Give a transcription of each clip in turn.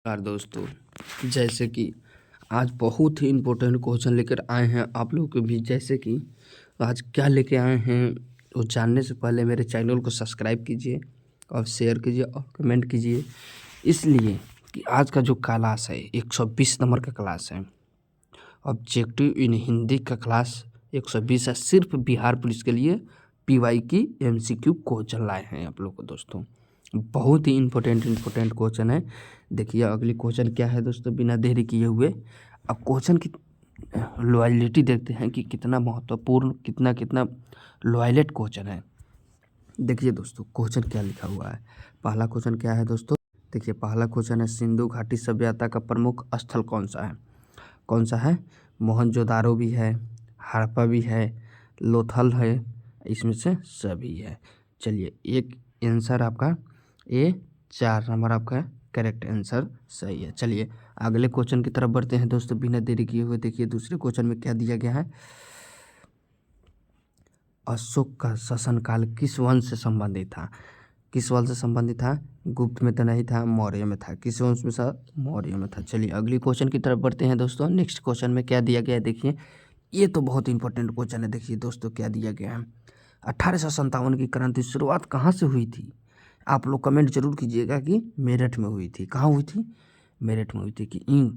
नमस्कार दोस्तों। जैसे कि आज बहुत ही इम्पोर्टेंट क्वेश्चन लेकर आए हैं आप लोगों के बीच। जैसे कि आज क्या लेके आए हैं वो जानने से पहले मेरे चैनल को सब्सक्राइब कीजिए और शेयर कीजिए और कमेंट कीजिए। इसलिए कि आज का जो क्लास है 120 नंबर का क्लास है। ऑब्जेक्टिव इन हिंदी का क्लास 120 है, सिर्फ बिहार पुलिस के लिए पीवाई की एमसीक्यू क्वेश्चन लाए हैं आप लोग को दोस्तों। बहुत ही इम्पोर्टेंट क्वेश्चन है। देखिए अगली क्वेश्चन क्या है दोस्तों, बिना देरी किए हुए अब क्वेश्चन की लॉयलिटी देखते हैं कि कितना महत्वपूर्ण कितना लॉयलेट क्वेश्चन है। देखिए दोस्तों क्वेश्चन क्या लिखा हुआ है। पहला क्वेश्चन क्या है दोस्तों, देखिए पहला क्वेश्चन है सिंधु घाटी सभ्यता का प्रमुख स्थल कौन सा है। कौन सा है? मोहनजोदारो भी है, हड़प्पा भी है, लोथल है, इसमें से सभी है। चलिए एक आंसर आपका ए 4 नंबर आपका करेक्ट आंसर सही है। चलिए अगले क्वेश्चन की तरफ बढ़ते हैं दोस्तों बिना देरी किए हुए। देखिए दूसरे क्वेश्चन में क्या दिया गया है। अशोक का शासनकाल किस वंश से संबंधित था? किस वंश से संबंधित था? गुप्त में तो नहीं था, मौर्य में था। किस वंश में था? मौर्य में था। चलिए अगली क्वेश्चन की तरफ बढ़ते हैं दोस्तों। नेक्स्ट क्वेश्चन में क्या दिया गया है देखिए, ये तो बहुत इंपॉर्टेंट क्वेश्चन है। देखिए दोस्तों क्या दिया गया है, 1857 की क्रांति शुरुआत कहाँ से हुई थी? आप लोग कमेंट जरूर कीजिएगा कि मेरठ में हुई थी। कहाँ हुई थी? मेरठ में हुई थी। कि इन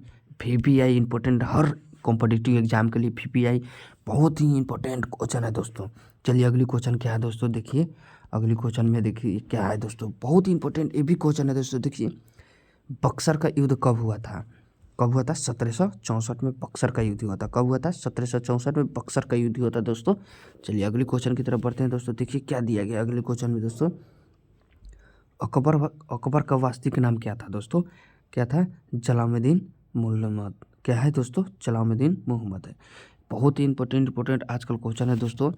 VPI इंपॉर्टेंट, हर कॉम्पिटिटिव एग्जाम के लिए VPI बहुत ही इंपॉर्टेंट क्वेश्चन है दोस्तों। चलिए अगली क्वेश्चन क्या है दोस्तों, देखिए अगली क्वेश्चन में देखिए क्या है दोस्तों, बहुत ही इंपॉर्टेंट ये भी क्वेश्चन है दोस्तों। देखिए बक्सर का युद्ध कब हुआ था? कब हुआ था? 1764 में बक्सर का युद्ध हुआ था। कब हुआ था? 1764 में बक्सर का युद्ध हुआ था दोस्तों। चलिए अगली क्वेश्चन की तरफ बढ़ते हैं दोस्तों। देखिए क्या दिया गया अगले क्वेश्चन में दोस्तों, अकबर का वास्तविक नाम क्या था दोस्तों? क्या था? जलालुद्दीन मोहम्मद। क्या है दोस्तों? जलालुद्दीन मोहम्मद है। बहुत ही इंपॉर्टेंट आजकल क्वेश्चन है दोस्तों,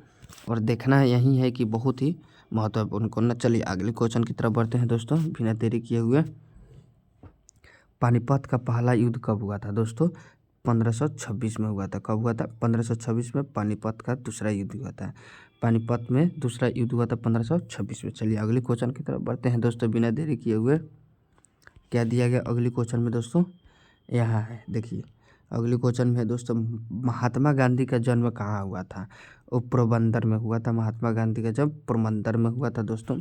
और देखना यही है कि बहुत ही महत्वपूर्ण क्वेश्चन। चलिए अगले क्वेश्चन की तरफ बढ़ते हैं दोस्तों बिना देरी किए हुए। पानीपत का पहला युद्ध कब हुआ था दोस्तों? 1526 में हुआ था। कब हुआ था? 1526 में पानीपत का दूसरा युद्ध हुआ था। पानीपत में दूसरा युद्ध हुआ था 1526 में। चलिए अगले क्वेश्चन की तरफ बढ़ते हैं दोस्तों बिना देरी किए हुए। क्या दिया गया अगले क्वेश्चन में दोस्तों? यहाँ है देखिए अगले क्वेश्चन में है दोस्तों, महात्मा गांधी का जन्म कहाँ हुआ था? वो पोरबंदर में हुआ था। महात्मा गांधी का जन्म पोरबंदर में हुआ था दोस्तों।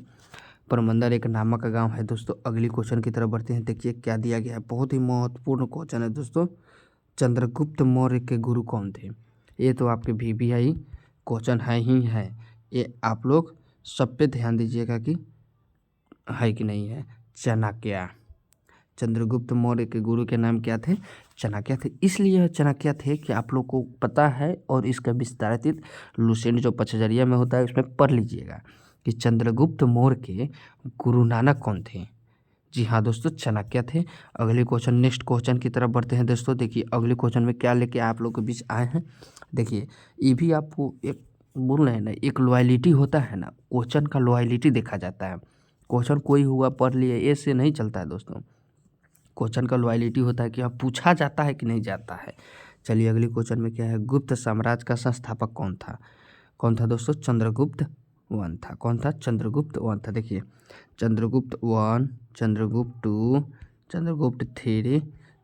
पोरबंदर एक नामक का गांव है दोस्तों। अगली क्वेश्चन की तरफ बढ़ते हैं। देखिए क्या दिया गया है, बहुत ही महत्वपूर्ण क्वेश्चन है दोस्तों। चंद्रगुप्त मौर्य के गुरु कौन थे? ये तो आपके VPI क्वेश्चन है ही है। ये आप लोग सब पे ध्यान दीजिएगा कि है कि नहीं है। चाणक्य। चंद्रगुप्त मौर्य के गुरु के नाम क्या थे? चाणक्य थे। इसलिए चाणक्य थे कि आप लोग को पता है, और इसका विस्तारित लुसेंट जो पचजरिया में होता है उसमें पढ़ लीजिएगा कि चंद्रगुप्त मौर्य के गुरु नानक कौन थे। जी हाँ दोस्तों, चाणक्य थे। अगले क्वेश्चन नेक्स्ट क्वेश्चन की तरफ बढ़ते हैं दोस्तों। देखिए अगले क्वेश्चन में क्या लेके आप लोग के बीच आए हैं। देखिए ये भी आपको एक बोल रहे हैं ना, एक लॉयलिटी होता है ना, क्वेश्चन का लॉयलिटी देखा जाता है। क्वेश्चन कोई हुआ पढ़ लिए ऐसे नहीं चलता है दोस्तों। क्वेश्चन का लॉयलिटी होता है कि आप पूछा जाता है कि नहीं जाता है। चलिए अगले क्वेश्चन में क्या है, गुप्त साम्राज्य का संस्थापक कौन था? कौन था दोस्तों? चंद्रगुप्त वन था। कौन था? चंद्रगुप्त वन था। देखिए Chandragupta one, Chandragupta two, Chandragupta three,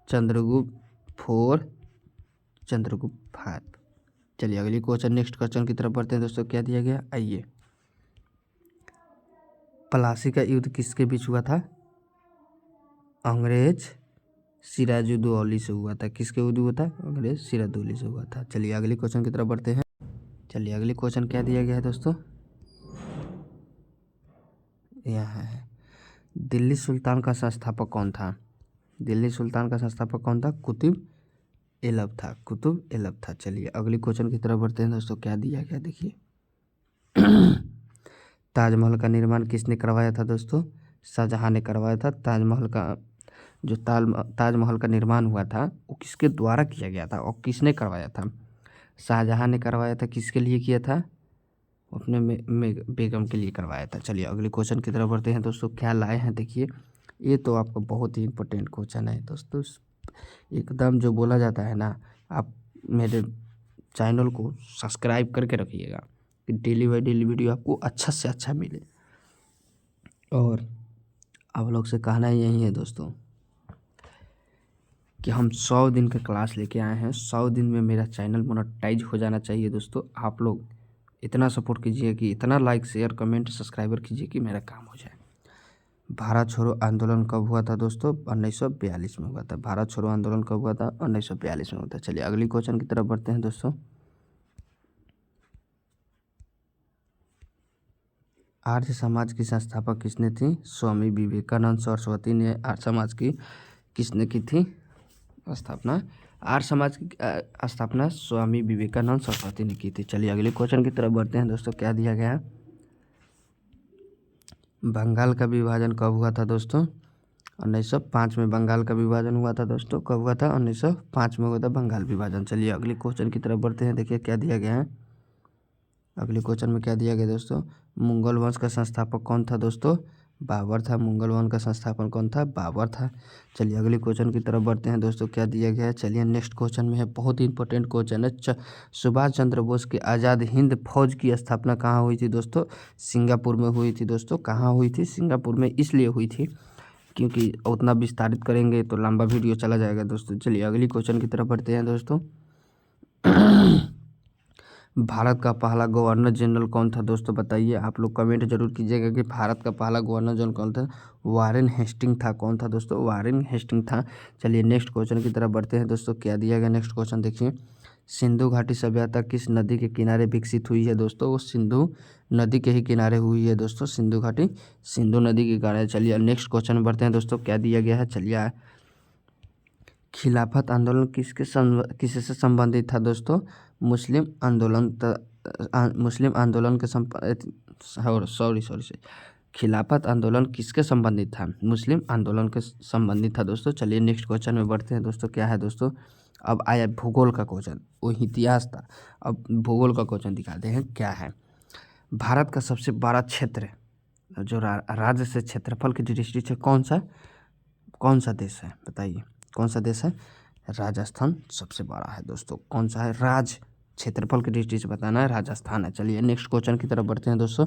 Chandragupta four, Chandragupta five. चलिए अगली क्वेश्चन नेक्स्ट क्वेश्चन की तरफ बढ़ते हैं दोस्तों। क्या दिया गया आइए, प्लासी का युद्ध किसके बीच हुआ था? अंग्रेज सिराजुद्दौला से हुआ था। किसके युद्ध हुआ था? अंग्रेज सिराजुद्दौला से हुआ था। चलिए अगले क्वेश्चन की तरफ बढ़ते हैं। चलिए अगले क्वेश्चन क्या दिया गया है दोस्तों, यहाँ है, दिल्ली सुल्तान का संस्थापक कौन था? दिल्ली सुल्तान का संस्थापक कौन था? कुतुब ऐबक था। कुतुब ऐबक था। चलिए अगले क्वेश्चन की तरफ बढ़ते हैं दोस्तों। क्या दिया गया देखिए, ताजमहल का निर्माण किसने करवाया था दोस्तों? शाहजहां ने करवाया था। ताजमहल का जो ताजमहल का निर्माण हुआ था वो किसके द्वारा किया गया था और किसने करवाया था? शाहजहां ने करवाया था। किसके लिए किया था? अपने बेगम के लिए करवाया था। चलिए अगले क्वेश्चन की तरफ बढ़ते हैं दोस्तों। क्या लाए हैं देखिए, ये तो आपका बहुत ही इंपॉर्टेंट क्वेश्चन है दोस्तों। एकदम जो बोला जाता है ना, आप मेरे चैनल को सब्सक्राइब करके रखिएगा कि डेली बाई डेली वीडियो आपको अच्छा से अच्छा मिले। और आप लोग से कहना यही है दोस्तों कि हम 100 दिन का क्लास लेके आए हैं। 100 दिन में मेरा चैनल मोनेटाइज हो जाना चाहिए दोस्तों। आप लोग इतना सपोर्ट कीजिए कि इतना लाइक शेयर कमेंट सब्सक्राइबर कीजिए कि मेरा काम हो जाए। भारत छोड़ो आंदोलन कब हुआ था दोस्तों? 1942 में हुआ था। भारत छोड़ो आंदोलन कब हुआ था? 1942 में हुआ था। चलिए अगली क्वेश्चन की तरफ बढ़ते हैं दोस्तों। आर्य समाज की संस्थापक किसने थी? स्वामी विवेकानंद। सरस्वती ने आर्य समाज की किसने की थी स्थापना? आर्य समाज की स्थापना स्वामी विवेकानंद सरस्वती ने की थी। चलिए अगले क्वेश्चन की तरफ बढ़ते हैं दोस्तों। क्या दिया गया है? बंगाल का विभाजन कब हुआ था दोस्तों? 1905 में बंगाल का विभाजन हुआ था दोस्तों। कब हुआ था? 1905 में हुआ था बंगाल विभाजन। चलिए अगले क्वेश्चन की तरफ बढ़ते हैं। देखिए क्या दिया गया है। अगले क्वेश्चन में क्या दिया गया दोस्तों? मुगल वंश का संस्थापक कौन था दोस्तों? बाबर था। मुगल वंश का संस्थापक कौन था? बाबर था। चलिए अगले क्वेश्चन की तरफ बढ़ते हैं दोस्तों। क्या दिया गया है? चलिए नेक्स्ट क्वेश्चन में है, बहुत ही इंपॉर्टेंट क्वेश्चन है। सुभाष चंद्र बोस की आज़ाद हिंद फौज की स्थापना कहाँ हुई थी दोस्तों? सिंगापुर में हुई थी दोस्तों। कहाँ हुई थी? सिंगापुर में इसलिए हुई थी क्योंकि उतना विस्तारित करेंगे तो लंबा वीडियो चला जाएगा दोस्तों। चलिए अगली क्वेश्चन की तरफ बढ़ते हैं दोस्तों। भारत का पहला गवर्नर जनरल कौन था दोस्तों? बताइए। आप लोग कमेंट जरूर कीजिएगा कि भारत का पहला गवर्नर जनरल कौन था? वारेन हेस्टिंग था। कौन था दोस्तों? वारेन हेस्टिंग था। चलिए नेक्स्ट क्वेश्चन की तरफ बढ़ते हैं दोस्तों। क्या दिया गया नेक्स्ट क्वेश्चन देखिए। सिंधु घाटी सभ्यता किस नदी के किनारे विकसित हुई है दोस्तों? वो सिंधु नदी के ही किनारे हुई है दोस्तों। सिंधु घाटी सिंधु नदी के किनारे। चलिए नेक्स्ट क्वेश्चन में बढ़ते हैं दोस्तों। क्या दिया गया है? चलिए खिलाफत आंदोलन किससे संबंधित था दोस्तों? मुस्लिम आंदोलन के सॉरी खिलाफत आंदोलन किसके संबंधित था? मुस्लिम आंदोलन के संबंधित था दोस्तों। चलिए नेक्स्ट क्वेश्चन में बढ़ते हैं दोस्तों। क्या है दोस्तों? अब आया भूगोल का क्वेश्चन। वो इतिहास था, अब भूगोल का क्वेश्चन दिखाते हैं क्या है। भारत का सबसे बड़ा क्षेत्र जो राज्य से क्षेत्रफल की दृष्टि से कौन सा देश है? बताइए कौन सा देश है? राजस्थान सबसे बड़ा है दोस्तों। कौन सा है? क्षेत्रफल की दृष्टि से बताना है, राजस्थान है। चलिए नेक्स्ट क्वेश्चन की तरफ बढ़ते हैं दोस्तों।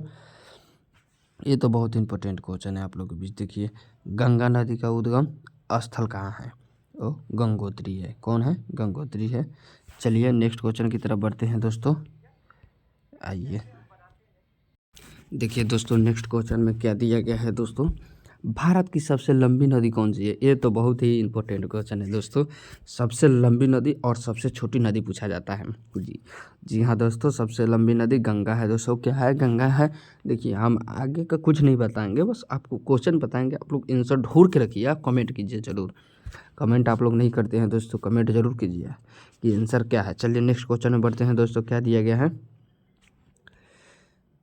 ये तो बहुत इंपॉर्टेंट क्वेश्चन है आप लोगों के बीच। देखिए गंगा नदी का उद्गम स्थल कहाँ है? ओ गंगोत्री है। कौन है? गंगोत्री है। चलिए नेक्स्ट क्वेश्चन की तरफ बढ़ते हैं दोस्तों। आइए देखिए दोस्तों नेक्स्ट क्वेश्चन में क्या दिया गया है दोस्तों। भारत की सबसे लंबी नदी कौन सी है? ये तो बहुत ही इंपॉर्टेंट क्वेश्चन है दोस्तों। सबसे लंबी नदी और सबसे छोटी नदी पूछा जाता है। जी हाँ दोस्तों, सबसे लंबी नदी गंगा है दोस्तों। क्या है? गंगा है। देखिए हम आगे का कुछ नहीं बताएंगे, बस आपको क्वेश्चन बताएंगे। आप लोग आंसर ढूंढ के रखिए, आप कमेंट कीजिए जरूर। कमेंट आप लोग नहीं करते हैं दोस्तों, कमेंट जरूर कीजिए कि आंसर क्या है। चलिए नेक्स्ट क्वेश्चन में बढ़ते हैं दोस्तों। क्या दिया गया है?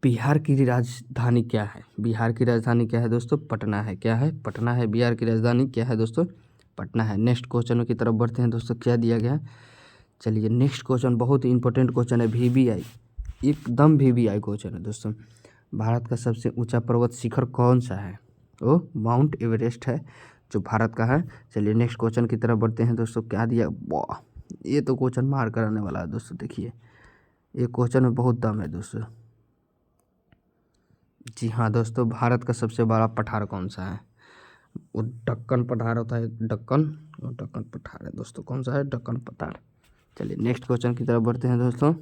बिहार की राजधानी क्या है? बिहार की राजधानी क्या है दोस्तों? पटना है। क्या है? पटना है। बिहार की राजधानी क्या है दोस्तों? पटना है। नेक्स्ट क्वेश्चन की तरफ बढ़ते हैं दोस्तों। क्या दिया गया है? चलिए नेक्स्ट क्वेश्चन बहुत ही इंपॉर्टेंट क्वेश्चन है। VVI एकदम VVI क्वेश्चन है दोस्तों। भारत का सबसे ऊंचा पर्वत शिखर कौन सा है? ओ माउंट एवरेस्ट है जो भारत का है। चलिए नेक्स्ट क्वेश्चन की तरफ बढ़ते हैं दोस्तों। क्या दिया? वाह, ये तो क्वेश्चन मार कराने वाला है दोस्तों। देखिए ये क्वेश्चन में बहुत दम है दोस्तों। जी हाँ दोस्तों, भारत का सबसे बड़ा पठार कौन सा है? वो दक्कन पठार होता है। दक्कन पठार है दोस्तों। कौन सा है? दक्कन पठार। चलिए नेक्स्ट क्वेश्चन की तरफ बढ़ते हैं दोस्तों।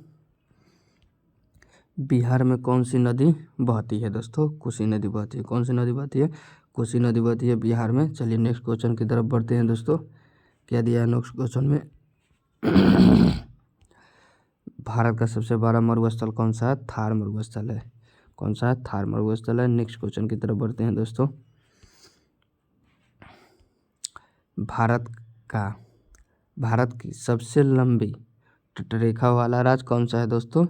बिहार में कौन सी नदी बहती है दोस्तों? कोसी नदी बहती है। कौन सी नदी बहती है? कोसी नदी बहती है बिहार में। चलिए नेक्स्ट क्वेश्चन की तरफ बढ़ते हैं दोस्तों। क्या दिया है नेक्स्ट क्वेश्चन में? भारत का सबसे बड़ा मरुस्थल कौन सा है? थार मरुस्थल है। कौन सा है? थार मरुस्थल है। नेक्स्ट क्वेश्चन की तरफ बढ़ते हैं दोस्तों। भारत की सबसे लंबी तटरेखा वाला राज्य कौन सा है दोस्तों?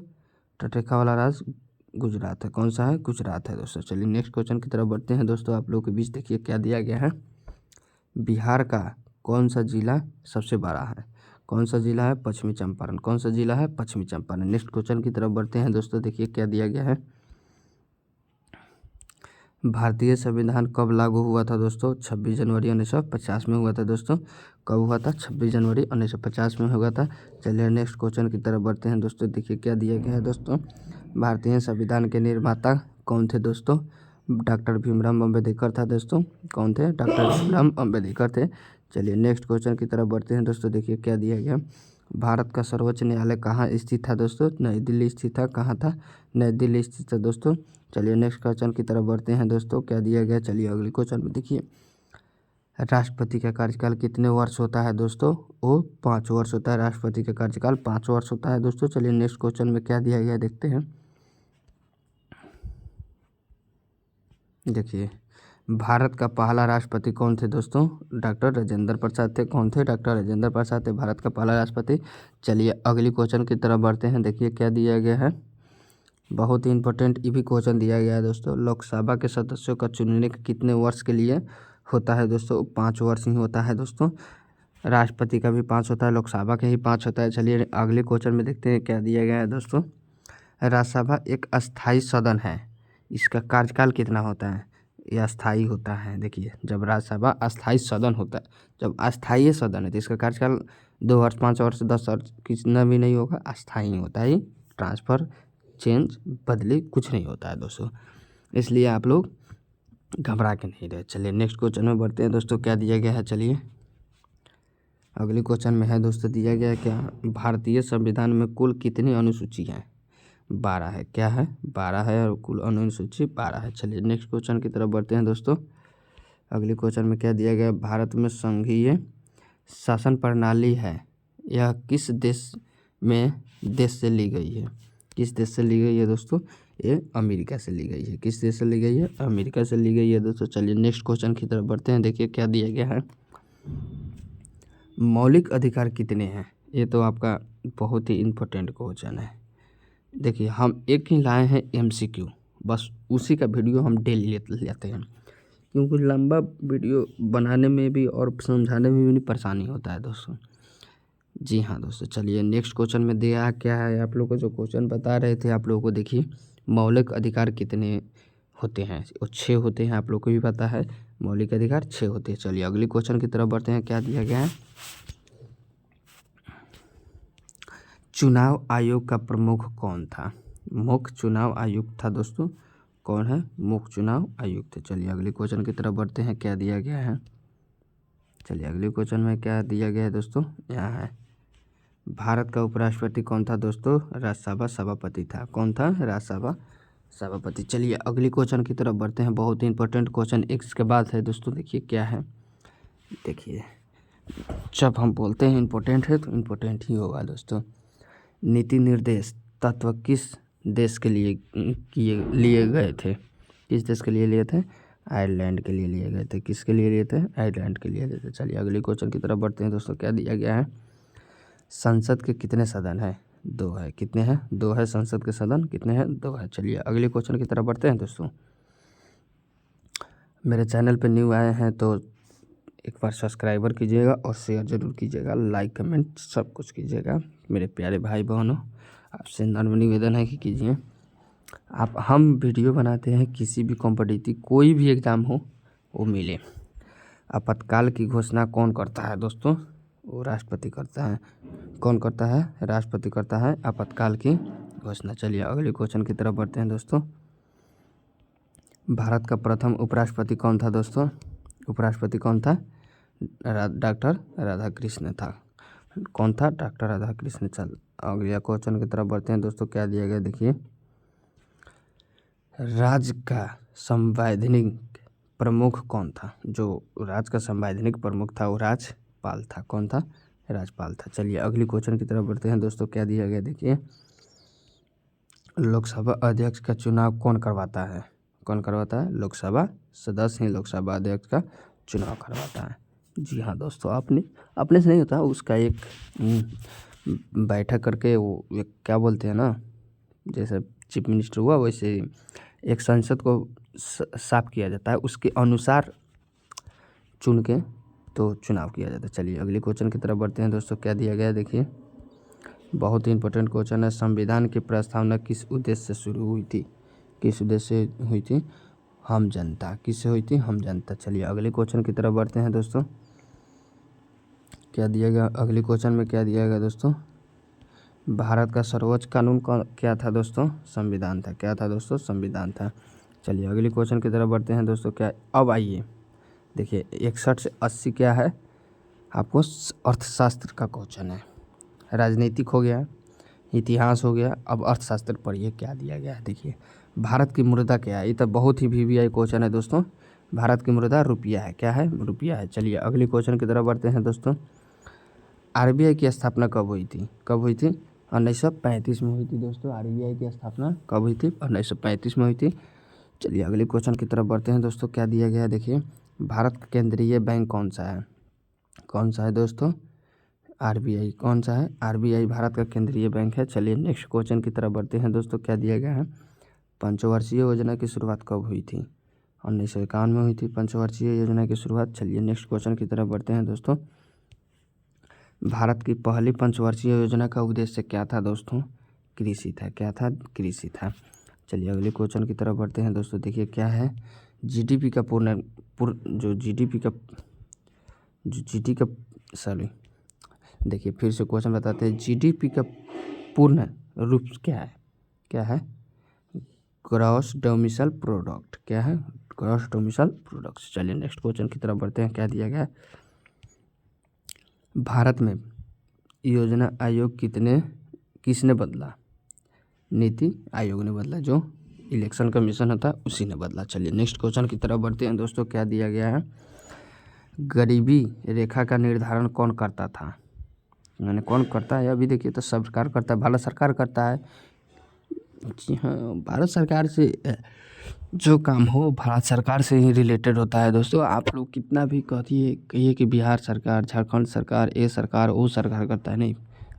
तटरेखा वाला राज्य गुजरात है। कौन सा है? गुजरात है दोस्तों। चलिए नेक्स्ट क्वेश्चन की तरफ बढ़ते हैं दोस्तों। आप लोगों के बीच देखिए क्या दिया गया है। बिहार का कौन सा जिला सबसे बड़ा है? कौन सा जिला है? पश्चिमी चंपारण। कौन सा जिला है? पश्चिमी चंपारण। नेक्स्ट क्वेश्चन की तरफ बढ़ते हैं दोस्तों। देखिए क्या दिया गया है। भारतीय संविधान कब लागू हुआ था दोस्तों? 26 जनवरी 1950 में हुआ था दोस्तों। कब हुआ था? 26 जनवरी 1950 में हुआ था। चलिए नेक्स्ट क्वेश्चन की तरफ बढ़ते हैं दोस्तों। देखिए क्या दिया गया है दोस्तों। भारतीय संविधान के निर्माता कौन थे दोस्तों? डॉक्टर भीमराव अम्बेडकर था दोस्तों। कौन थे? डॉक्टर भीमराव अम्बेडकर थे। चलिए नेक्स्ट क्वेश्चन की तरफ बढ़ते हैं दोस्तों। देखिए क्या दिया गया, भारत का सर्वोच्च न्यायालय कहाँ स्थित था दोस्तों? नई दिल्ली स्थित था। कहाँ था? नई दिल्ली स्थित था दोस्तों। चलिए नेक्स्ट क्वेश्चन की तरफ बढ़ते हैं दोस्तों। क्या दिया गया, चलिए अगले क्वेश्चन में देखिए, राष्ट्रपति का कार्यकाल कितने वर्ष होता है दोस्तों? वो 5 वर्ष होता है। राष्ट्रपति का कार्यकाल 5 वर्ष होता है दोस्तों। चलिए नेक्स्ट क्वेश्चन में क्या दिया गया देखते हैं। देखिए भारत का पहला राष्ट्रपति कौन थे दोस्तों? डॉक्टर राजेंद्र प्रसाद थे। कौन थे? डॉक्टर राजेंद्र प्रसाद थे भारत का पहला राष्ट्रपति। चलिए अगली क्वेश्चन की तरफ बढ़ते हैं। देखिए क्या दिया गया है, बहुत ही इंपॉर्टेंट ये भी क्वेश्चन दिया गया है दोस्तों। लोकसभा के सदस्यों का चुनने के कितने वर्ष के लिए होता है दोस्तों? 5 वर्ष ही होता है दोस्तों। राष्ट्रपति का भी 5 होता है, लोकसभा का ही 5 होता है। चलिए अगले क्वेश्चन में देखते हैं क्या दिया गया है दोस्तों। राज्यसभा एक अस्थाई सदन है, इसका कार्यकाल कितना होता है? यह अस्थाई होता है। देखिए जब राज्यसभा अस्थाई सदन होता है, जब अस्थाई सदन है तो इसका कार्यकाल 2 वर्ष, 5 वर्ष, 10 वर्ष कितना भी नहीं होगा, अस्थाई होता है। ट्रांसफ़र, चेंज, बदली कुछ नहीं होता है दोस्तों, इसलिए आप लोग घबरा के नहीं रहे। चलिए नेक्स्ट क्वेश्चन में बढ़ते हैं दोस्तों। क्या दिया गया है, चलिए अगले क्वेश्चन में है दोस्तों, दिया गया है क्या, भारतीय संविधान में कुल कितनी अनुसूची हैं? 12 है। क्या है? 12 है और कुल अनुसूची 12 है। चलिए नेक्स्ट क्वेश्चन की तरफ बढ़ते हैं दोस्तों। अगले क्वेश्चन में क्या दिया गया है, भारत में संघीय शासन प्रणाली है, यह किस देश से ली गई है? किस देश से ली गई है दोस्तों? ये अमेरिका से ली गई है। किस देश से ली गई है? अमेरिका से ली गई है दोस्तों। चलिए नेक्स्ट क्वेश्चन की तरफ बढ़ते हैं। देखिए क्या दिया गया है, मौलिक अधिकार कितने हैं? ये तो आपका बहुत ही इम्पोर्टेंट क्वेश्चन है। देखिए हम एक ही लाए हैं MCQ, बस उसी का वीडियो हम डेली लेते हैं, क्योंकि लंबा वीडियो बनाने में भी और समझाने में भी परेशानी होता है दोस्तों। जी हाँ दोस्तों, चलिए नेक्स्ट क्वेश्चन में दिया क्या है, आप लोगों को जो क्वेश्चन बता रहे थे आप लोगों को, देखिए मौलिक अधिकार कितने होते हैं? वो 6 होते हैं, आप लोग को भी पता है मौलिक अधिकार 6 होते हैं। चलिए अगले क्वेश्चन की तरफ बढ़ते हैं। क्या दिया गया है, चुनाव आयोग का प्रमुख कौन था? मुख्य चुनाव आयुक्त था दोस्तों। कौन है? मुख्य चुनाव आयुक्त। चलिए अगले क्वेश्चन की तरफ बढ़ते हैं। क्या दिया गया है, चलिए अगले क्वेश्चन में क्या दिया गया है दोस्तों, यहाँ है, भारत का उपराष्ट्रपति कौन था दोस्तों? राज्यसभा सभापति था। कौन था? राज्यसभा सभापति। चलिए अगले क्वेश्चन की तरफ बढ़ते हैं। बहुत ही इंपॉर्टेंट क्वेश्चन एक के बाद है दोस्तों। देखिए क्या है, देखिए जब हम बोलते हैं इम्पोर्टेंट है तो इम्पोर्टेंट ही होगा दोस्तों। नीति निर्देश तत्व किस देश के लिए लिए गए थे? किस देश के लिए लिए थे? आयरलैंड के लिए लिए गए थे। किसके लिए लिए थे? आयरलैंड के लिए लिए थे। चलिए अगले क्वेश्चन की तरफ बढ़ते हैं दोस्तों। क्या दिया गया है, संसद के कितने सदन है? 2 है। कितने हैं? 2 है। संसद के सदन कितने हैं? 2 है। चलिए अगले क्वेश्चन की तरफ बढ़ते हैं दोस्तों। मेरे चैनल पे न्यू आए हैं तो एक बार सब्सक्राइबर कीजिएगा और शेयर ज़रूर कीजिएगा, लाइक कमेंट सब कुछ कीजिएगा। मेरे प्यारे भाई बहनों, आपसे नम्र निवेदन है कि कीजिए। आप हम वीडियो बनाते हैं, किसी भी कॉम्पिटिटिव कोई भी एग्ज़ाम हो वो मिले। आपातकाल की घोषणा कौन करता है दोस्तों? वो राष्ट्रपति करता है। कौन करता है? राष्ट्रपति करता है आपातकाल की घोषणा। चलिए अगले क्वेश्चन की तरफ बढ़ते हैं दोस्तों। भारत का प्रथम उपराष्ट्रपति कौन था दोस्तों? उपराष्ट्रपति कौन था? डॉक्टर राधाकृष्ण था। कौन था? डॉक्टर राधाकृष्ण। चल अगले क्वेश्चन की तरफ बढ़ते हैं दोस्तों। क्या दिया गया, देखिए राज्य का संवैधानिक प्रमुख कौन था? जो राज्य का संवैधानिक प्रमुख था वो राज्यपाल था। कौन था? राज्यपाल था। चलिए अगले क्वेश्चन की तरफ बढ़ते हैं दोस्तों। क्या दिया गया, देखिए लोकसभा अध्यक्ष का चुनाव कौन करवाता है? कौन करवाता है? लोकसभा सदस्य ही लोकसभा अध्यक्ष का चुनाव करवाता है। जी हाँ दोस्तों, अपने से नहीं होता, उसका एक बैठक करके वो एक क्या बोलते हैं ना, जैसे चीफ मिनिस्टर हुआ वैसे एक संसद को साफ किया जाता है, उसके अनुसार चुन के तो चुनाव किया जाता है। चलिए अगले क्वेश्चन की तरफ बढ़ते हैं दोस्तों। क्या दिया गया, देखिए बहुत ही इंपॉर्टेंट क्वेश्चन है। संविधान की प्रस्तावना किस उद्देश्य से शुरू हुई थी? किस उद्देश्य से हुई थी? हम जनता। किससे हुई थी? हम जनता। चलिए अगले क्वेश्चन की तरफ बढ़ते हैं दोस्तों। क्या दिया गया अगले क्वेश्चन में, क्या दिया गया दोस्तों, भारत का सर्वोच्च कानून क्या था दोस्तों? संविधान था। क्या था दोस्तों? संविधान था। चलिए अगले क्वेश्चन की तरफ बढ़ते हैं दोस्तों। क्या अब आइए देखिए 61 से 80 क्या है? आपको अर्थशास्त्र का क्वेश्चन है। राजनीतिक हो गया, इतिहास हो गया, अब अर्थशास्त्र पढ़िए क्या दिया गया है। देखिए भारत की मुद्रा क्या है, ये तो बहुत ही वीवीआई क्वेश्चन है दोस्तों। भारत की मुद्रा रुपया है, क्या है, रुपया है। चलिए अगले क्वेश्चन की तरफ बढ़ते हैं दोस्तों। आरबीआई की स्थापना कब हुई थी? कब हुई थी? 1935 में हुई थी दोस्तों। आरबीआई की स्थापना कब हुई थी? 1935 में हुई थी। चलिए अगले क्वेश्चन की तरफ बढ़ते हैं दोस्तों। क्या दिया गया है देखिए, भारत का केंद्रीय बैंक कौन सा है? कौन सा है दोस्तों? आरबीआई। कौन सा है? आरबीआई भारत का केंद्रीय बैंक है। चलिए नेक्स्ट क्वेश्चन की तरफ बढ़ते हैं दोस्तों। क्या दिया गया है, पंचवर्षीय योजना की शुरुआत कब हुई थी? 1951 में हुई थी पंचवर्षीय योजना की शुरुआत। चलिए नेक्स्ट क्वेश्चन की तरफ बढ़ते हैं दोस्तों। भारत की पहली पंचवर्षीय योजना का उद्देश्य क्या था दोस्तों? कृषि था। क्या था? कृषि था। चलिए अगले क्वेश्चन की तरफ बढ़ते हैं दोस्तों। देखिए क्या है, जीडीपी का सॉरी, देखिए फिर से क्वेश्चन बताते हैं। जीडीपी का पूर्ण रूप क्या है? क्या है? Gross domicile product. क्या है? Gross domicile product. चलिए नेक्स्ट क्वेश्चन की तरफ बढ़ते हैं। क्या दिया गया है, भारत में योजना आयोग किसने बदला? नीति आयोग ने बदला, जो इलेक्शन कमीशन होता है उसी ने बदला। चलिए नेक्स्ट क्वेश्चन की तरफ बढ़ते हैं दोस्तों। क्या दिया गया है, गरीबी रेखा का निर्धारण कौन करता था? मैंने कौन करता है, अभी देखिए तो सरकार करता है, भारत सरकार करता है। जी हाँ, भारत सरकार से जो काम हो भारत सरकार से ही रिलेटेड होता है दोस्तों। आप लोग कितना भी कहिए कि बिहार सरकार, झारखंड सरकार, ये सरकार, वो सरकार करता है, नहीं।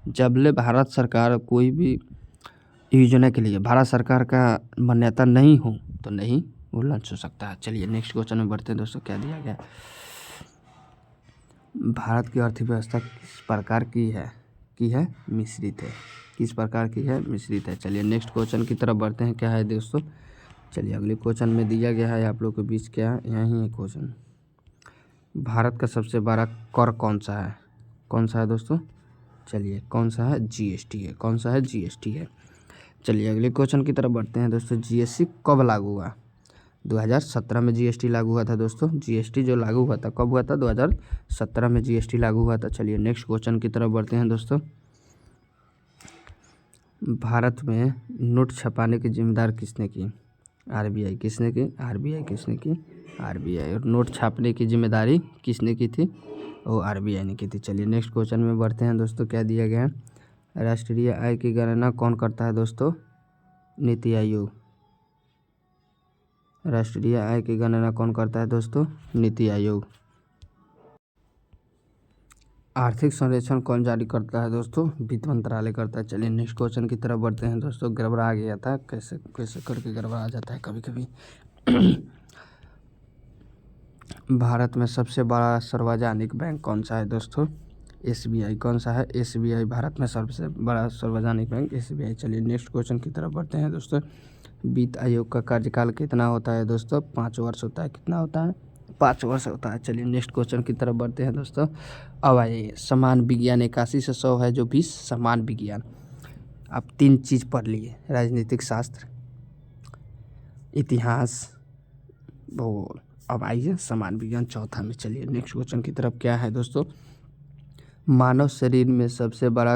जबले भारत सरकार कोई भी योजना के लिए भारत सरकार का मान्यता नहीं हो तो नहीं वो लॉन्च हो सकता है। चलिए नेक्स्ट क्वेश्चन में बढ़ते हैं दोस्तों। क्या दिया गया, भारत की अर्थव्यवस्था किस प्रकार की है? मिश्रित है। किस प्रकार की है? मिश्रित है। चलिए नेक्स्ट क्वेश्चन की तरफ बढ़ते हैं। क्या है दोस्तों, चलिए अगले क्वेश्चन में दिया गया है आप लोग के बीच, क्या है, यही है क्वेश्चन। भारत का सबसे बड़ा कर कौन सा है? कौन सा है दोस्तों? चलिए कौन सा है? जीएसटी है। कौन सा है? जीएसटी है। चलिए अगले क्वेश्चन की तरफ बढ़ते हैं दोस्तों। जीएसटी कब लागू हुआ? 2017 में जीएसटी लागू हुआ था दोस्तों। जीएसटी जो लागू हुआ था कब हुआ था? 2017 में जीएसटी लागू हुआ था। चलिए नेक्स्ट क्वेश्चन की तरफ बढ़ते हैं दोस्तों। भारत में नोट छपाने की जिम्मेदारी किसने की? आरबीआई। किसने की? आरबीआई। किसने की? आरबीआई। और नोट छापने की जिम्मेदारी किसने की थी? वो आरबीआई ने की थी। चलिए नेक्स्ट क्वेश्चन में बढ़ते हैं दोस्तों। क्या दिया गया है, राष्ट्रीय आय की गणना कौन करता है दोस्तों? नीति आयोग। राष्ट्रीय आय की गणना कौन करता है दोस्तों? नीति आयोग। आर्थिक सर्वेक्षण कौन जारी करता है दोस्तों? वित्त मंत्रालय करता है। चलिए नेक्स्ट क्वेश्चन की तरफ बढ़ते हैं दोस्तों। गड़बड़ा गया था, कैसे कैसे करके गड़बड़ा जाता है कभी कभी। भारत में सबसे बड़ा सार्वजनिक बैंक कौन सा है दोस्तों? एसबीआई। कौन सा है? एसबीआई। भारत में सबसे बड़ा सार्वजनिक बैंक एसबीआई। चलिए नेक्स्ट क्वेश्चन की तरफ बढ़ते हैं दोस्तों। वित्त आयोग का कार्यकाल कितना होता है दोस्तों? 5 वर्ष होता है। कितना होता है? 5 वर्ष होता है। चलिए नेक्स्ट क्वेश्चन की तरफ बढ़ते हैं दोस्तों। अब आइए, समान विज्ञान 81 से 100 है जो 20 समान विज्ञान। आप 3 चीज़ पढ़ लिए, राजनीतिक शास्त्र, इतिहास, भूगोल। अब आइए समान विज्ञान चौथा में। चलिए नेक्स्ट क्वेश्चन की तरफ। क्या है दोस्तों, मानव शरीर में सबसे बड़ा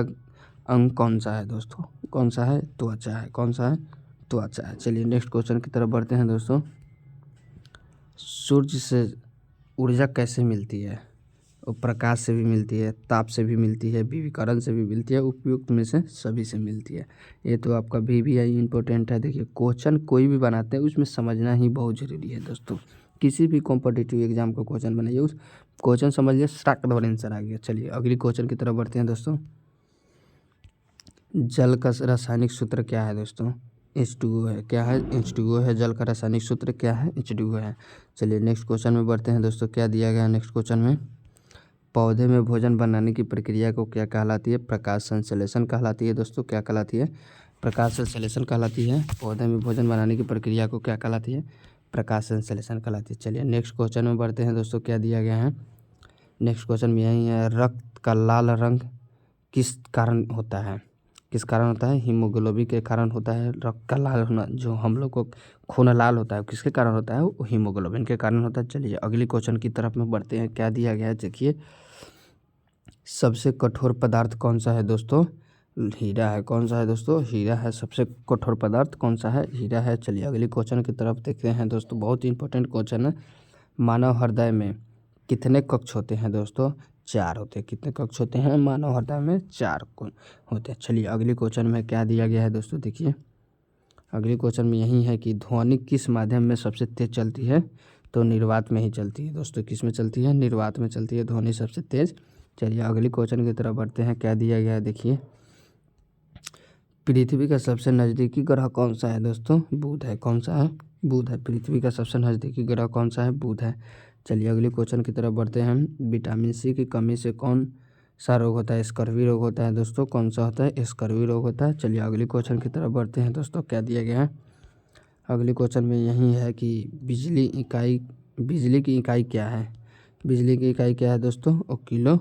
अंग कौन सा है दोस्तों? कौन सा है? त्वचा है। कौन सा है? त्वचा है। चलिए नेक्स्ट क्वेश्चन की तरफ बढ़ते हैं दोस्तों। सूर्य से ऊर्जा कैसे मिलती है? और प्रकाश से भी मिलती है, ताप से भी मिलती है, विकिरण से भी मिलती है, उपयुक्त में से सभी से मिलती है। ये तो आपका वीवीआई इम्पोर्टेंट है। देखिए क्वेश्चन कोई भी बनाते हैं उसमें समझना ही बहुत ज़रूरी है दोस्तों। किसी भी कॉम्पिटिटिव एग्जाम का क्वेश्चन बनाइए, उस क्वेश्चन समझिए, स्टार्ट और आंसर आ गया। चलिए अगली क्वेश्चन की तरफ बढ़ते हैं दोस्तों। जल का रासायनिक सूत्र क्या है दोस्तों? H2O है। क्या है? H2O है। जल का रासायनिक सूत्र क्या है? H2O है। चलिए नेक्स्ट क्वेश्चन में बढ़ते हैं दोस्तों। क्या दिया गया है नेक्स्ट क्वेश्चन में, पौधे में भोजन बनाने की प्रक्रिया को क्या कहलाती है? प्रकाश संश्लेषण कहलाती है दोस्तों। क्या कहलाती है? प्रकाश संश्लेषण कहलाती है। पौधे में भोजन बनाने की प्रक्रिया को क्या कहलाती है? प्रकाश संश्लेषण कहलाती है। चलिए नेक्स्ट क्वेश्चन में बढ़ते हैं दोस्तों। क्या दिया गया है नेक्स्ट क्वेश्चन में, यही है, रक्त का लाल रंग किस कारण होता है? किस कारण होता है? हीमोग्लोबिन के कारण होता है रक्त का लाल होना। जो हम लोग को खून लाल होता है किसके कारण होता है? वो हीमोग्लोबिन के कारण होता है। चलिए अगली क्वेश्चन की तरफ में बढ़ते हैं। क्या दिया गया है देखिए, सबसे कठोर पदार्थ कौन सा है दोस्तों? हीरा है। कौन सा है दोस्तों? हीरा है। सबसे कठोर पदार्थ कौन सा है? हीरा है। चलिए अगली क्वेश्चन की तरफ देखते हैं दोस्तों, बहुत ही इंपॉर्टेंट क्वेश्चन है। मानव हृदय में कितने कक्ष होते हैं दोस्तों? 4 होते हैं। कितने कक्ष होते हैं मानव हृदय में? 4 होते हैं। चलिए अगली क्वेश्चन में क्या दिया गया है दोस्तों, देखिए अगली क्वेश्चन में यही है कि ध्वनि किस माध्यम में सबसे तेज चलती है? तो निर्वात में ही चलती है दोस्तों। किस में चलती है? निर्वात में चलती है ध्वनि सबसे तेज। चलिए अगली क्वेश्चन की तरफ बढ़ते हैं, क्या दिया गया है देखिए। पृथ्वी का सबसे नज़दीकी ग्रह कौन सा है दोस्तों? बुध है। कौन सा है? बुध है। पृथ्वी का सबसे नज़दीकी ग्रह कौन सा है? बुध है। चलिए अगली क्वेश्चन की तरफ बढ़ते हैं। विटामिन सी की कमी से कौन सा रोग होता है? स्कर्वी रोग होता है दोस्तों। कौन सा होता है? स्कर्वी रोग होता है। चलिए अगली क्वेश्चन की तरफ बढ़ते हैं दोस्तों, क्या दिया गया है। अगली क्वेश्चन में यही है कि बिजली की इकाई क्या है? बिजली की इकाई क्या है दोस्तों? वो किलो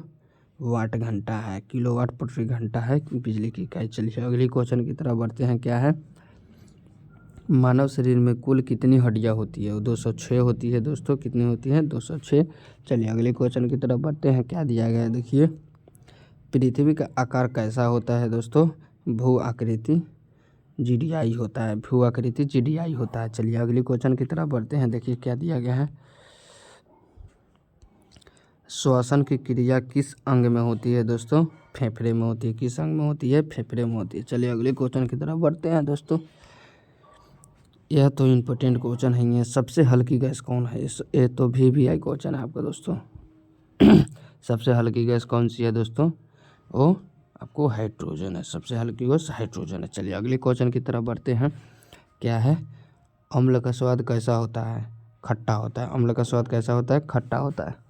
वाट घंटा है। किलोवाट प्रति घंटा है बिजली की इकाई। चलिए अगली क्वेश्चन की तरफ बढ़ते हैं, क्या है। मानव शरीर में कुल कितनी हड्डियां होती है? 206 होती है दोस्तों। कितनी होती है? 206। चलिए अगले क्वेश्चन की तरफ बढ़ते हैं, क्या दिया गया है देखिए। पृथ्वी का आकार कैसा होता है दोस्तों? भू आकृति जीडीआई होता है। भू आकृति जीडीआई होता है। चलिए अगली क्वेश्चन की तरफ बढ़ते हैं, देखिए क्या दिया गया है। श्वसन की क्रिया किस अंग में होती है दोस्तों? फेफड़े में होती है। किस अंग में होती है? फेफड़े में होती है। चलिए अगले क्वेश्चन की तरफ बढ़ते हैं दोस्तों, यह तो इम्पोर्टेंट क्वेश्चन है। सबसे हल्की गैस कौन है? ये तो VVI क्वेश्चन है आपका दोस्तों। सबसे हल्की गैस कौन सी है दोस्तों? वो आपको हाइड्रोजन है। सबसे हल्की गैस हाइड्रोजन है। चलिए अगले क्वेश्चन की तरफ बढ़ते हैं, क्या है। अम्ल का स्वाद कैसा होता है? खट्टा होता है। अम्ल का स्वाद कैसा होता है? खट्टा होता है।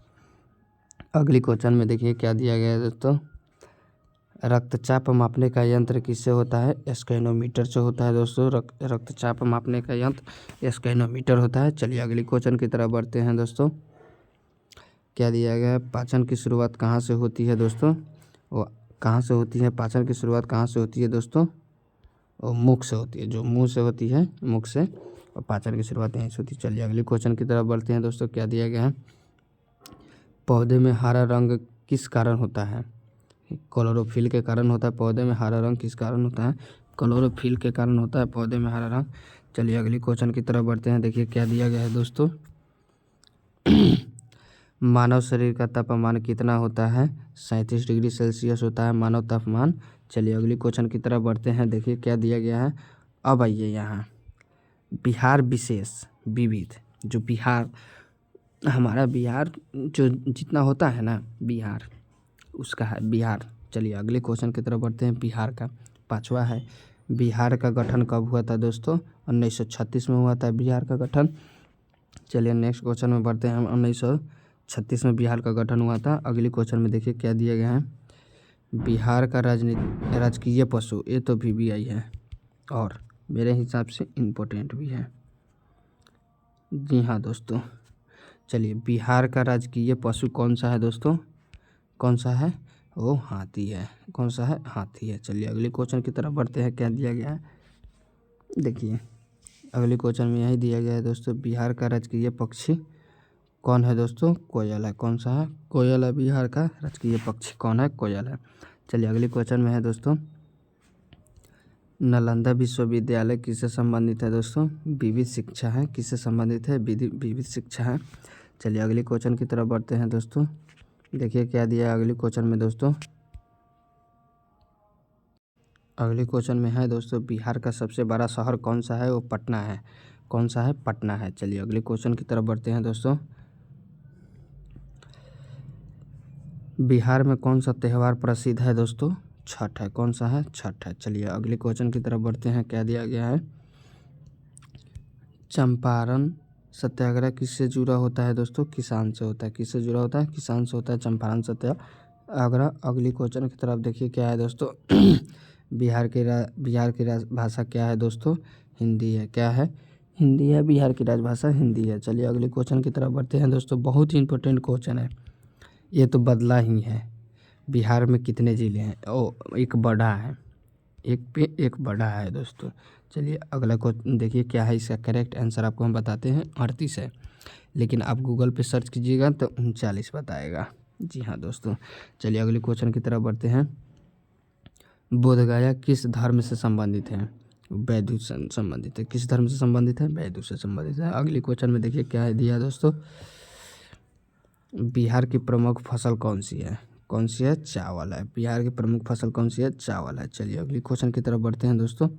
अगली क्वेश्चन में देखिए क्या दिया गया है दोस्तों। रक्तचाप मापने का यंत्र किससे होता है? स्कैनोमीटर से होता है दोस्तों। रक्तचाप मापने का यंत्र स्कैनोमीटर होता है। चलिए अगली क्वेश्चन की तरफ बढ़ते हैं दोस्तों, क्या दिया गया है। पाचन की शुरुआत कहाँ से होती है दोस्तों? वो कहाँ से होती है? पाचन की शुरुआत कहाँ से होती है दोस्तों? वो मुख से होती है। जो मुंह से होती है, मुख से, और पाचन की शुरुआत यहीं से होती है। चलिए अगली क्वेश्चन की तरफ बढ़ते हैं दोस्तों, क्या दिया गया है। पौधे में हरा रंग किस कारण होता है? क्लोरोफिल के कारण होता है। पौधे में हरा रंग किस कारण होता है? क्लोरोफिल के कारण होता है पौधे में हरा रंग। चलिए अगली क्वेश्चन की तरफ बढ़ते हैं, देखिए क्या दिया गया है दोस्तों। मानव शरीर का तापमान कितना होता है? 37 डिग्री सेल्सियस होता है मानव तापमान। चलिए अगली क्वेश्चन की तरफ बढ़ते हैं, देखिए क्या दिया गया है। अब आइए यहाँ, बिहार विशेष विविध, जो बिहार, हमारा बिहार जो जितना होता है ना बिहार, उसका है बिहार। चलिए अगले क्वेश्चन की तरफ बढ़ते हैं। बिहार का 5वां है, बिहार का गठन कब हुआ था दोस्तों? 1936 में हुआ था बिहार का गठन। चलिए नेक्स्ट क्वेश्चन में बढ़ते हैं हम। 1936 में बिहार का गठन हुआ था। अगली क्वेश्चन में देखिए क्या दिया गया है। बिहार का राजकीय पशु, ये तो VVI है और मेरे हिसाब से इम्पोर्टेंट भी है। जी हाँ दोस्तों, चलिए बिहार का राजकीय पशु कौन सा है दोस्तों? कौन सा है? वो हाथी है। कौन सा है? हाथी है। चलिए अगले क्वेश्चन की तरफ बढ़ते हैं, क्या दिया गया है देखिए। अगले क्वेश्चन में यही दिया गया है दोस्तों, बिहार का राजकीय पक्षी कौन है दोस्तों? कोयल है। कौन सा है? कोयल है। बिहार का राजकीय पक्षी कौन है? कोयल है। चलिए अगले क्वेश्चन में है दोस्तों, नालंदा विश्वविद्यालय किससे संबंधित है दोस्तों? विविध शिक्षा है। किससे संबंधित है? विविध शिक्षा है। चलिए अगले क्वेश्चन की तरफ बढ़ते हैं दोस्तों, देखिए क्या दिया है अगले क्वेश्चन में दोस्तों। अगले क्वेश्चन में है दोस्तों, बिहार का सबसे बड़ा शहर कौन सा है? वो पटना है। कौन सा है? पटना है। चलिए अगले क्वेश्चन की तरफ बढ़ते हैं दोस्तों, बिहार में कौन सा त्यौहार प्रसिद्ध है दोस्तों? छठ है। कौन सा है? छठ है। चलिए अगले क्वेश्चन की तरफ बढ़ते हैं, क्या दिया गया है। चंपारण सत्याग्रह किससे जुड़ा होता है दोस्तों? किसान से होता है। किससे जुड़ा होता है? किसान से होता है चंपारण सत्याग्रह। अगली क्वेश्चन की तरफ देखिए क्या है दोस्तों। बिहार की राजभाषा क्या है दोस्तों? हिंदी है। क्या है? हिंदी है। बिहार की राजभाषा हिंदी है। चलिए अगले क्वेश्चन की तरफ बढ़ते हैं दोस्तों, बहुत ही इंपॉर्टेंट क्वेश्चन है, ये तो बदला ही है। बिहार में कितने ज़िले हैं? एक बड़ा है, एक पे एक बड़ा है दोस्तों। चलिए अगला क्वेश्चन देखिए क्या है। इसका करेक्ट आंसर आपको हम बताते हैं, 38 है, लेकिन आप गूगल पे सर्च कीजिएगा तो 39 बताएगा। जी हाँ दोस्तों। चलिए अगले क्वेश्चन की तरफ बढ़ते हैं। बोधगया किस धर्म से संबंधित है? वैदिक से संबंधित है। किस धर्म से संबंधित है? वैदिक से संबंधित है। अगले क्वेश्चन में देखिए क्या है दिया दोस्तों। बिहार की प्रमुख फसल कौन सी है? कौन सी है? चावल है। बिहार की प्रमुख फसल कौन सी है? चावल है। चलिए अगले क्वेश्चन की तरफ बढ़ते हैं दोस्तों।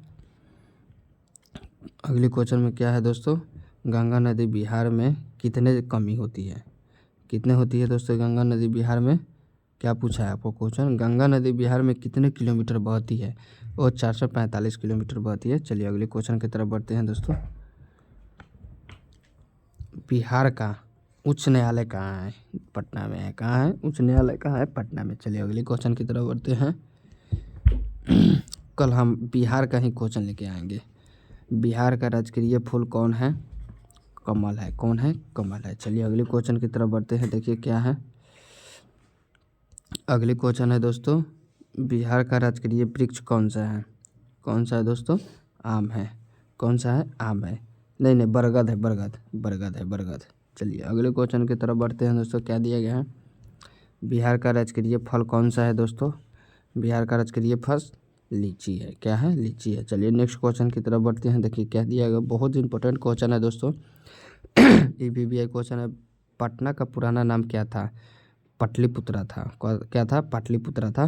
अगले क्वेश्चन में क्या है दोस्तों? गंगा नदी बिहार में कितने कमी होती है? कितने होती है दोस्तों गंगा नदी बिहार में? क्या पूछा है आपको क्वेश्चन? गंगा नदी बिहार में कितने किलोमीटर बहती है? और 445 किलोमीटर बहती है। चलिए अगले क्वेश्चन की तरफ बढ़ते हैं दोस्तों। बिहार का उच्च न्यायालय कहाँ है? पटना में है। कहाँ है? उच्च न्यायालय कहाँ है? पटना में। चलिए अगले क्वेश्चन की तरफ बढ़ते हैं। कल हम बिहार का ही क्वेश्चन लेके आएंगे। बिहार का राजकीय फूल कौन है? कमल है। कौन है? कमल है। चलिए अगले क्वेश्चन की तरफ बढ़ते हैं। देखिए क्या है अगले क्वेश्चन है दोस्तों। बिहार का राजकीय वृक्ष कौन सा है? कौन सा है दोस्तों? आम है। कौन सा है? आम है। नहीं नहीं, बरगद है। बरगद बरगद है। बरगद। चलिए अगले क्वेश्चन की तरफ बढ़ते हैं दोस्तों। क्या दिया गया है? बिहार का राजकीय फल कौन सा है दोस्तों? बिहार का राजकीय फल लीची है। क्या है? लीची है। चलिए नेक्स्ट क्वेश्चन की तरफ बढ़ते हैं। देखिए क्या दिया गया, बहुत इंपॉर्टेंट क्वेश्चन है दोस्तों। EVBI क्वेश्चन है। पटना का पुराना नाम क्या था? पाटलिपुत्रा था। क्या था? पाटलिपुत्रा था।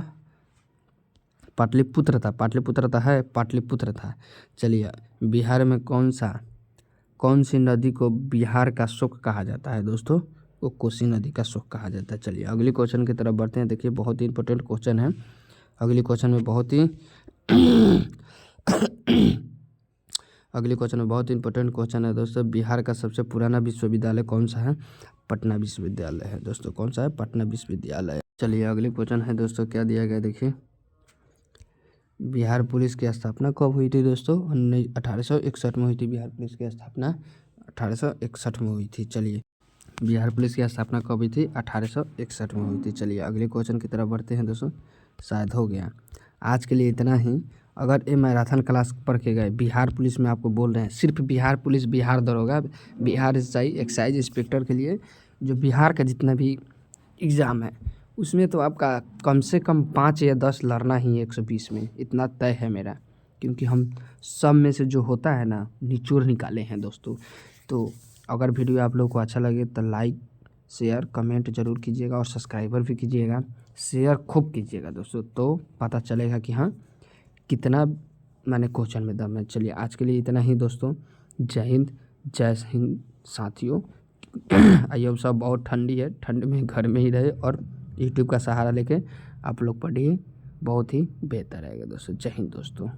पाटलिपुत्र था। पाटलिपुत्र था है पाटलिपुत्र था। चलिए बिहार में कौन सी नदी को बिहार का शुक कहा जाता है दोस्तों? वो कोसी नदी का शुक कहा जाता है। चलिए अगले क्वेश्चन की तरफ बढ़ते हैं। देखिए बहुत ही इंपॉर्टेंट क्वेश्चन है। अगले क्वेश्चन में बहुत ही अगले क्वेश्चन में बहुत इंपॉर्टेंट क्वेश्चन है दोस्तों। बिहार का सबसे पुराना विश्वविद्यालय कौन सा है? पटना विश्वविद्यालय है दोस्तों। कौन सा है? पटना विश्वविद्यालय। चलिए अगले क्वेश्चन है दोस्तों। क्या दिया गया देखिए। बिहार पुलिस की स्थापना कब हुई थी दोस्तों? 1861 में हुई थी। बिहार पुलिस की स्थापना 1861 में हुई थी। चलिए बिहार पुलिस की स्थापना कब हुई थी? 1861 में हुई थी। चलिए अगले क्वेश्चन की तरफ बढ़ते हैं दोस्तों। शायद हो गया। आज के लिए इतना ही। अगर ये मैराथन क्लास पढ़ के गए, बिहार पुलिस में आपको बोल रहे हैं सिर्फ बिहार पुलिस, बिहार दरोगा, बिहार एक्साइज इंस्पेक्टर के लिए जो बिहार का जितना भी एग्ज़ाम है उसमें तो आपका कम से कम 5 या 10 लड़ना ही है 120 में। इतना तय है मेरा, क्योंकि हम सब में से जो होता है ना निचोड़ निकाले हैं दोस्तों। तो अगर वीडियो आप लोग को अच्छा लगे तो लाइक शेयर कमेंट ज़रूर कीजिएगा और सब्सक्राइबर भी कीजिएगा। शेयर खूब कीजिएगा दोस्तों, तो पता चलेगा कि हाँ कितना मैंने क्वेश्चन में दम है। चलिए आज के लिए इतना ही दोस्तों। जय हिंद, जय हिंद साथियों। आइए अब सब बहुत ठंडी है, ठंड में घर में ही रहे और यूट्यूब का सहारा लेके आप लोग पढ़िए, बहुत ही बेहतर रहेगा दोस्तों। जय हिंद दोस्तों।